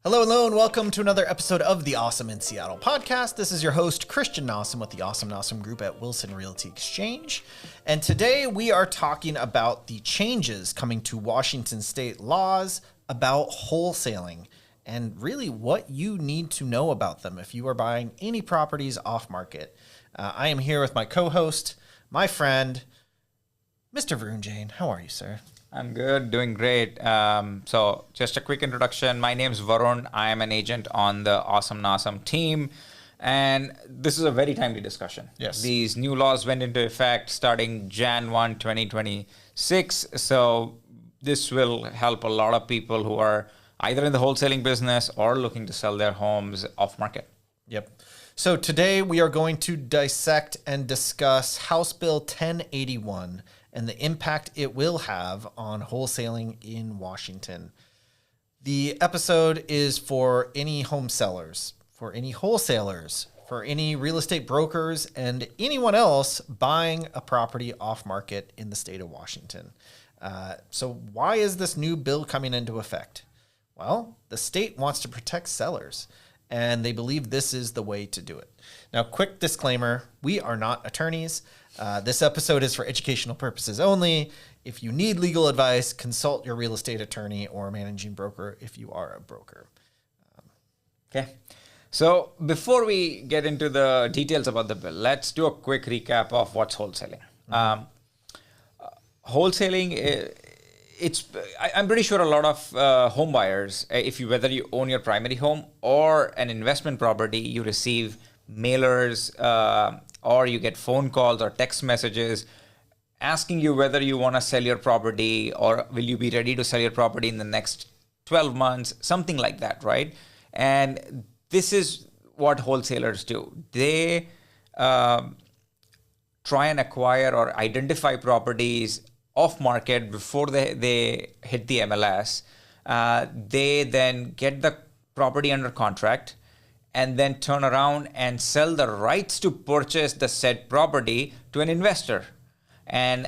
Hello, and welcome to another episode of the Awesome in Seattle podcast. This is your host, Christian Nossum with the Awesome Nossum Group at Wilson Realty Exchange. And today we are talking about the changes coming to Washington state laws about wholesaling and really what you need to know about them if you are buying any properties off market. I am here with my co-host, my friend, Mr. Varun Jain. How are you, sir? I'm good, doing great. So just a quick introduction. My name is Varun. I am an agent on the Awesome Nossum team. And this is a very timely discussion. Yes. These new laws went into effect starting Jan 1, 2026. So this will help a lot of people who are either in the wholesaling business or looking to sell their homes off market. Yep. So today we are going to dissect and discuss House Bill 1081 and the impact it will have on wholesaling in Washington. The episode is for any home sellers, for any wholesalers, for any real estate brokers, and anyone else buying a property off market in the state of Washington. So why is this new bill coming into effect? Well, the state wants to protect sellers, and they believe this is the way to do it. Now, quick disclaimer, we are not attorneys. This episode is for educational purposes only. If you need legal advice, consult your real estate attorney or managing broker if you are a broker. Okay. So before we get into the details about the bill, let's do a quick recap of what's wholesaling. Wholesaling, I'm pretty sure a lot of home buyers, whether you own your primary home or an investment property, you receive mailers or you get phone calls or text messages asking you whether you want to sell your property or will you be ready to sell your property in the next 12 months, something like that, right? And this is what wholesalers do. They try and acquire or identify properties off market before they hit the MLS. They then get the property under contract and then turn around and sell the rights to purchase the said property to an investor. And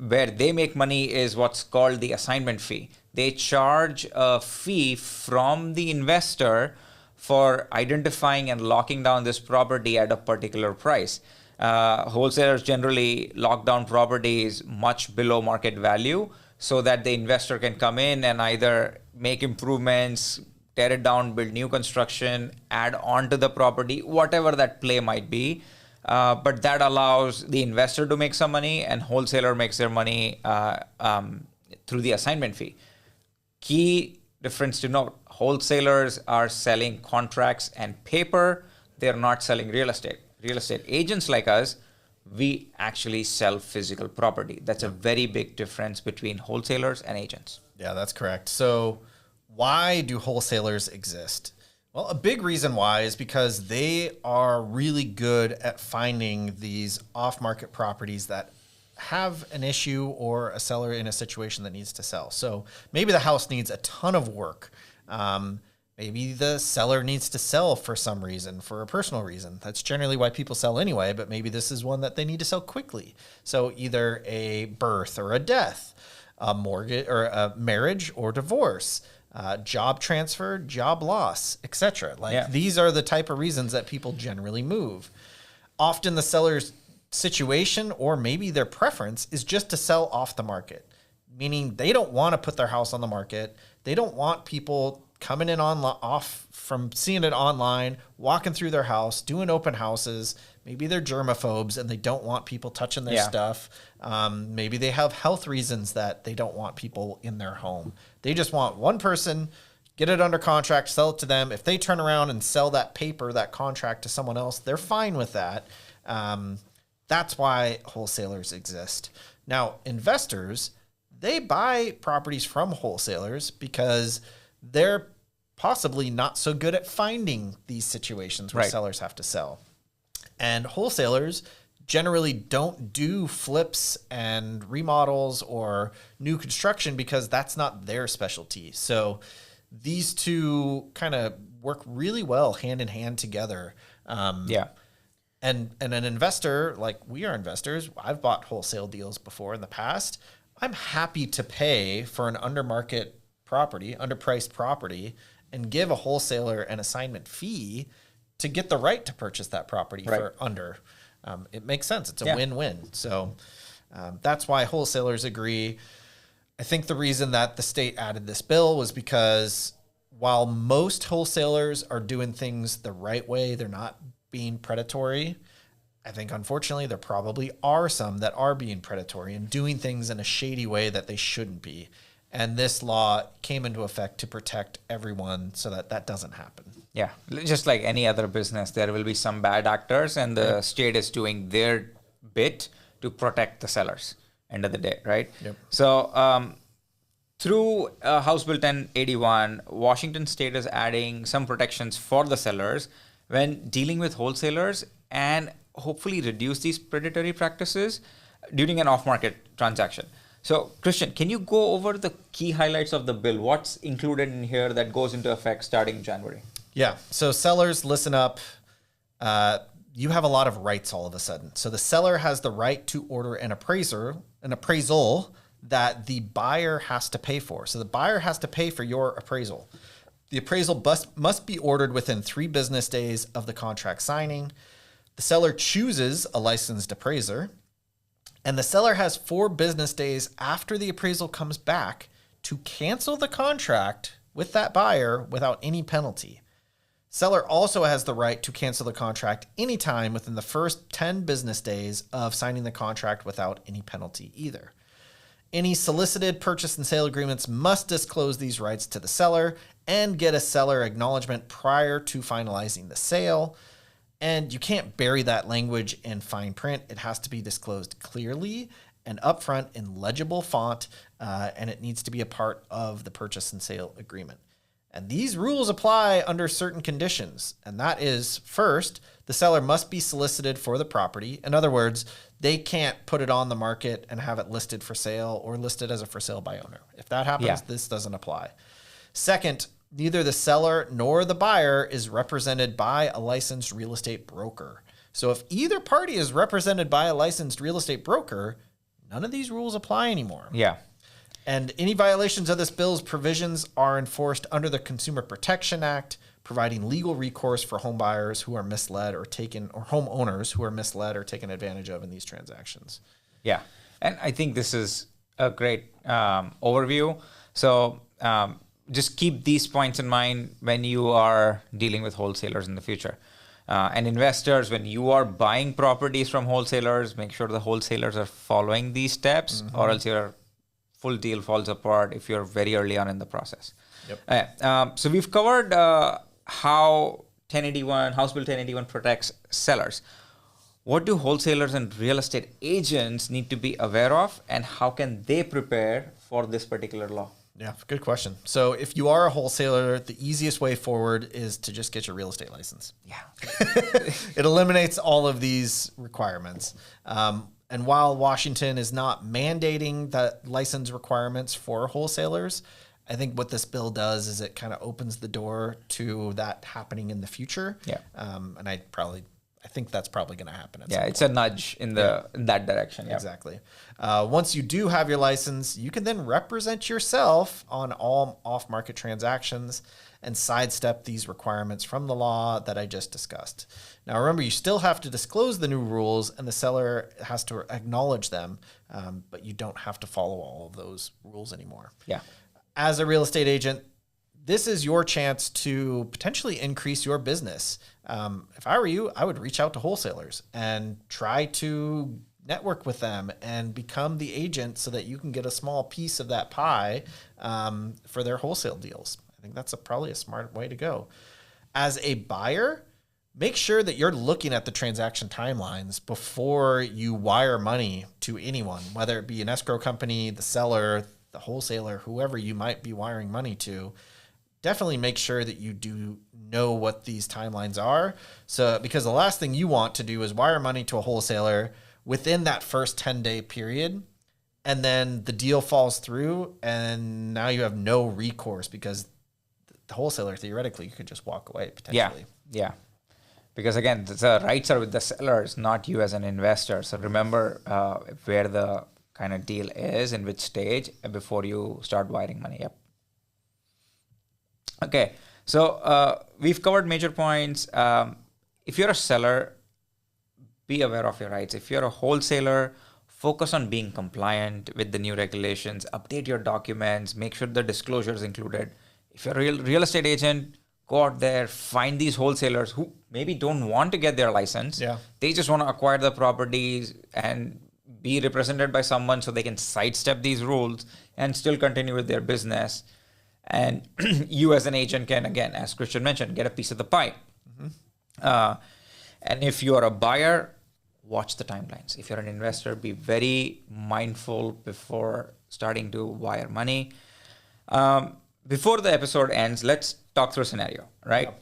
where they make money is what's called the assignment fee. They charge a fee from the investor for identifying and locking down this property at a particular price. Wholesalers generally lock down properties much below market value so that the investor can come in and either make improvements, tear it down, build new construction, add on to the property, whatever that play might be. But that allows the investor to make some money and wholesaler makes their money through the assignment fee. Key difference to note, wholesalers are selling contracts and paper. They're not selling real estate. Real estate agents like us, we actually sell physical property. That's a very big difference between wholesalers and agents. Yeah, that's correct. So why do wholesalers exist? Well, a big reason why is because they are really good at finding these off-market properties that have an issue or a seller in a situation that needs to sell. So maybe the house needs a ton of work. Maybe the seller needs to sell for some reason, for a personal reason. That's generally why people sell anyway, but maybe this is one that they need to sell quickly. So either a birth or a death, a mortgage or a marriage or divorce, job transfer, job loss, etc. These are the type of reasons that people generally move. Often the seller's situation or maybe their preference is just to sell off the market, meaning they don't want to put their house on the market. They don't want people coming in off from seeing it online, walking through their house, doing open houses. Maybe they're germaphobes and they don't want people touching their stuff. Maybe they have health reasons that they don't want people in their home. They just want one person, get it under contract, sell it to them. If they turn around and sell that paper, that contract to someone else, they're fine with that. That's why wholesalers exist. Now, investors, they buy properties from wholesalers because they're possibly not so good at finding these situations where sellers have to sell. And wholesalers generally don't do flips and remodels or new construction because that's not their specialty. So these two kind of work really well hand in hand together. And an investor, like we are investors, I've bought wholesale deals before in the past. I'm happy to pay for an underpriced property and give a wholesaler an assignment fee to get the right to purchase that property for under. It makes sense. It's a win-win. So that's why wholesalers agree. I think the reason that the state added this bill was because while most wholesalers are doing things the right way, they're not being predatory. I think, unfortunately, there probably are some that are being predatory and doing things in a shady way that they shouldn't be. And this law came into effect to protect everyone so that that doesn't happen. Yeah, just like any other business, there will be some bad actors, and the state is doing their bit to protect the sellers, end of the day, right? Yep. So through House Bill 1081, Washington state is adding some protections for the sellers when dealing with wholesalers and hopefully reduce these predatory practices during an off-market transaction. So, Christian, can you go over the key highlights of the bill? What's included in here that goes into effect starting January? Yeah. So sellers, listen up. You have a lot of rights all of a sudden. So the seller has the right to order an appraisal that the buyer has to pay for. So the buyer has to pay for your appraisal. The appraisal must be ordered within 3 business days of the contract signing. The seller chooses a licensed appraiser, and the seller has 4 business days after the appraisal comes back to cancel the contract with that buyer without any penalty. Seller also has the right to cancel the contract anytime within the first 10 business days of signing the contract without any penalty either. Any solicited purchase and sale agreements must disclose these rights to the seller and get a seller acknowledgement prior to finalizing the sale. And you can't bury that language in fine print. It has to be disclosed clearly and upfront in legible font, and it needs to be a part of the purchase and sale agreement. And these rules apply under certain conditions. And that is, first, the seller must be solicited for the property. In other words, they can't put it on the market and have it listed for sale or listed as a for sale by owner. If that happens, this doesn't apply. Second, neither the seller nor the buyer is represented by a licensed real estate broker. So if either party is represented by a licensed real estate broker, none of these rules apply anymore. Yeah. And any violations of this bill's provisions are enforced under the Consumer Protection Act, providing legal recourse for home buyers who are misled or homeowners who are misled or taken advantage of in these transactions. Yeah. And I think this is a great overview. So just keep these points in mind when you are dealing with wholesalers in the future. And investors, when you are buying properties from wholesalers, make sure the wholesalers are following these steps, or else your full deal falls apart if you're very early on in the process. Yep. So we've covered how House Bill 1081 protects sellers. What do wholesalers and real estate agents need to be aware of, and how can they prepare for this particular law? Yeah, good question. So if you are a wholesaler, the easiest way forward is to just get your real estate license. Yeah. It eliminates all of these requirements. And while Washington is not mandating the license requirements for wholesalers, I think what this bill does is it kind of opens the door to that happening in the future. Yeah. And I think that's probably going to happen. It's a nudge in that direction. Yeah. Exactly. Once you do have your license, you can then represent yourself on all off-market transactions and sidestep these requirements from the law that I just discussed. Now, remember, you still have to disclose the new rules, and the seller has to acknowledge them, but you don't have to follow all of those rules anymore. Yeah. As a real estate agent, this is your chance to potentially increase your business. If I were you, I would reach out to wholesalers and try to network with them and become the agent so that you can get a small piece of that pie for their wholesale deals. I think that's probably a smart way to go. As a buyer, make sure that you're looking at the transaction timelines before you wire money to anyone, whether it be an escrow company, the seller, the wholesaler, whoever you might be wiring money to. Definitely make sure that you do know what these timelines are. So, because the last thing you want to do is wire money to a wholesaler within that first 10-day period, and then the deal falls through, and now you have no recourse because the wholesaler, theoretically, you could just walk away potentially. Yeah. Because again, the rights are with the sellers, not you as an investor. So remember where the kind of deal is, in which stage, before you start wiring money. Yep. Okay. So we've covered major points. If you're a seller, be aware of your rights. If you're a wholesaler, focus on being compliant with the new regulations, update your documents, make sure the disclosure is included. If you're a real estate agent, go out there, find these wholesalers who maybe don't want to get their license. Yeah. They just want to acquire the properties and be represented by someone so they can sidestep these rules and still continue with their business. And you as an agent can, again, as Christian mentioned, get a piece of the pie. And if you are a buyer, watch the timelines. If you're an investor, be very mindful before starting to wire money. Before the episode ends, let's talk through a scenario, right?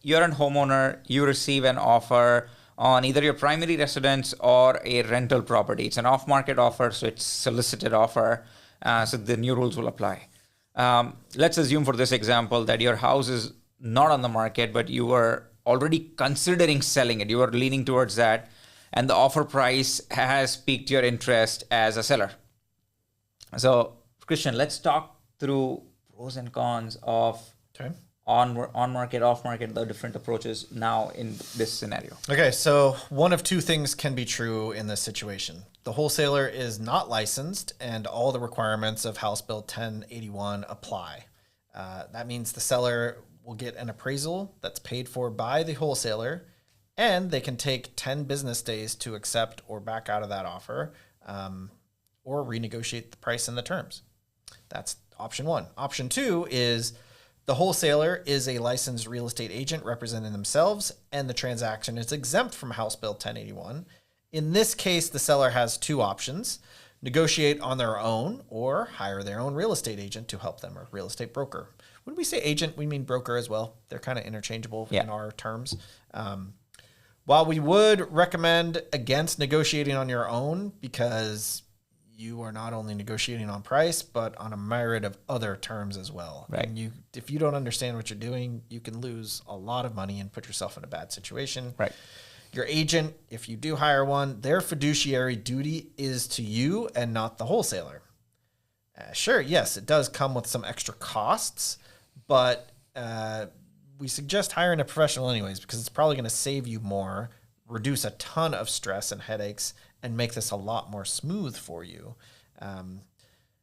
You're a homeowner, you receive an offer on either your primary residence or a rental property. It's an off-market offer, so it's solicited offer, so the new rules will apply. Let's assume for this example that your house is not on the market, but you were already considering selling it. You were leaning towards that, and the offer price has piqued your interest as a seller. So, Christian, let's talk through pros and cons of on-market, off-market, the different approaches now in this scenario. Okay, so one of two things can be true in this situation. The wholesaler is not licensed, and all the requirements of House Bill 1081 apply. That means the seller will get an appraisal that's paid for by the wholesaler, and they can take 10 business days to accept or back out of that offer, or renegotiate the price and the terms. That's option one. Option two is the wholesaler is a licensed real estate agent representing themselves, and the transaction is exempt from House Bill 1081. In this case, the seller has two options: negotiate on their own or hire their own real estate agent to help them, or real estate broker. When we say agent, we mean broker as well. They're kind of interchangeable in our terms. While we would recommend against negotiating on your own, because you are not only negotiating on price, but on a myriad of other terms as well. Right. And if you don't understand what you're doing, you can lose a lot of money and put yourself in a bad situation. Right. Your agent, if you do hire one, their fiduciary duty is to you and not the wholesaler. Sure, yes, it does come with some extra costs, but we suggest hiring a professional anyways, because it's probably going to save you more, reduce a ton of stress and headaches, and make this a lot more smooth for you.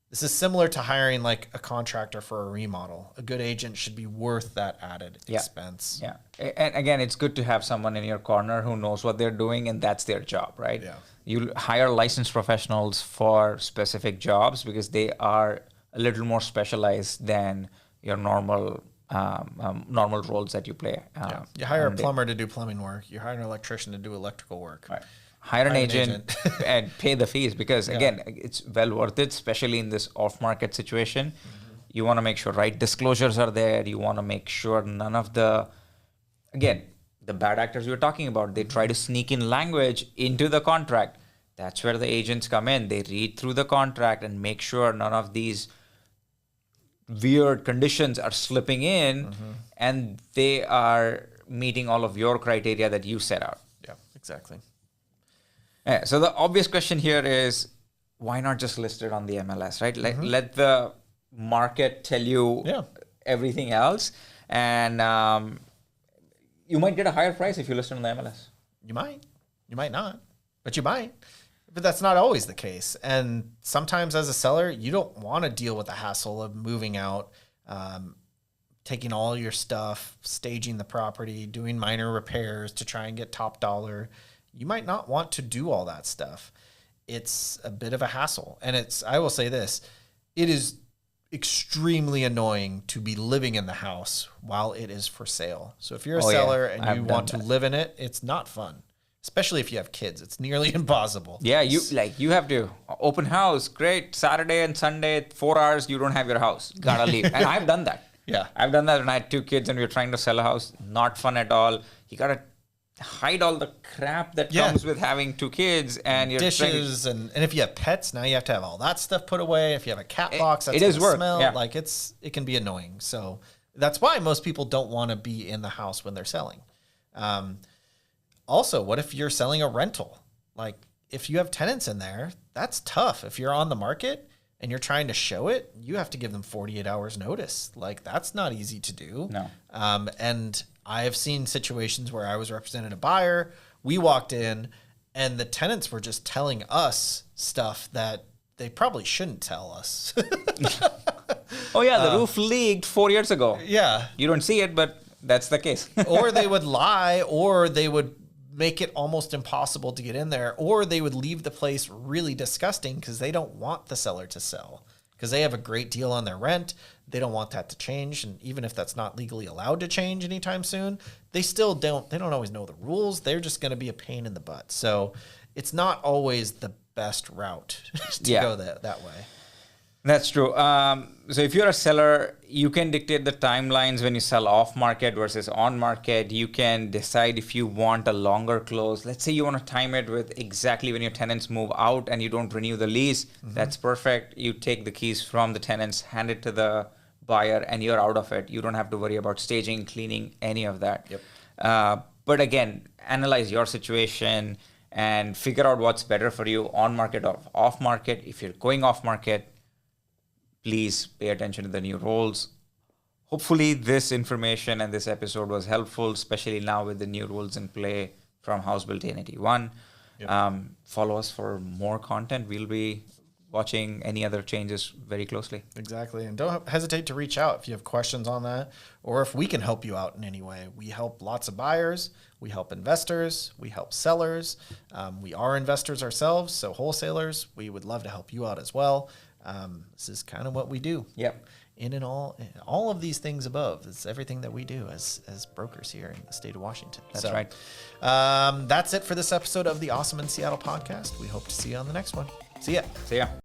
This is similar to hiring like a contractor for a remodel. A good agent should be worth that added expense. Yeah. And again, it's good to have someone in your corner who knows what they're doing, and that's their job, right? Yeah. You hire licensed professionals for specific jobs because they are a little more specialized than your normal roles that you play. You hire a plumber to do plumbing work. You hire an electrician to do electrical work. Right. Hire an agent and pay the fees, because again, it's well worth it, especially in this off-market situation. You want to make sure right disclosures are there. You want to make sure none of the bad actors we were talking about, they try to sneak in language into the contract. That's where the agents come in. They read through the contract and make sure none of these weird conditions are slipping in, and they are meeting all of your criteria that you set out. Yeah, exactly. Yeah, so the obvious question here is, why not just list it on the MLS, right? Let the market tell you everything else, and you might get a higher price if you list it on the MLS. You might not, but you might. But that's not always the case. And sometimes as a seller, you don't want to deal with the hassle of moving out, taking all your stuff, staging the property, doing minor repairs to try and get top dollar. You might not want to do all that stuff. It's a bit of a hassle. And I will say this, it is extremely annoying to be living in the house while it is for sale. So if you're a seller and you want to live in it, it's not fun. Especially if you have kids, it's nearly impossible. Yeah, you have to open house. Great, Saturday and Sunday, 4 hours, you don't have your house. Gotta leave. And I've done that. Yeah, I've done that when I had 2 kids and we were trying to sell a house. Not fun at all. You gotta hide all the crap that comes with having 2 kids, and your dishes and if you have pets, now you have to have all that stuff put away. If you have a cat box, that's it gonna smell. Yeah. Like it can be annoying. So that's why most people don't want to be in the house when they're selling. Also, what if you're selling a rental? Like if you have tenants in there, that's tough. If you're on the market and you're trying to show it, you have to give them 48 hours notice. Like, that's not easy to do. No. And I have seen situations where I was representing a buyer. We walked in and the tenants were just telling us stuff that they probably shouldn't tell us. Oh yeah, the roof leaked 4 years ago. Yeah. You don't see it, but that's the case. Or they would lie, or they would make it almost impossible to get in there, or they would leave the place really disgusting because they don't want the seller to sell because they have a great deal on their rent. They don't want that to change. And even if that's not legally allowed to change anytime soon, they don't always know the rules. They're just going to be a pain in the butt. So it's not always the best route to go that way. That's true. So if you're a seller, you can dictate the timelines when you sell off market versus on market. You can decide if you want a longer close. Let's say you want to time it with exactly when your tenants move out and you don't renew the lease. Mm-hmm. That's perfect. You take the keys from the tenants, hand it to the buyer, and you're out of it. You don't have to worry about staging, cleaning, any of that. Yep. But again, analyze your situation and figure out what's better for you, on market or off market. If you're going off market, please pay attention to the new rules. Hopefully this information and this episode was helpful, especially now with the new rules in play from House Bill 1081. Yep. Follow us for more content. We'll be watching any other changes very closely. Exactly. And don't hesitate to reach out if you have questions on that, or if we can help you out in any way. We help lots of buyers. We help investors. We help sellers. We are investors ourselves, so wholesalers, we would love to help you out as well. This is kind of what we do. Yep. In and all of these things above, it's everything that we do as brokers here in the state of Washington. That's right. That's it for this episode of the Awesome in Seattle podcast. We hope to see you on the next one. See ya. See ya.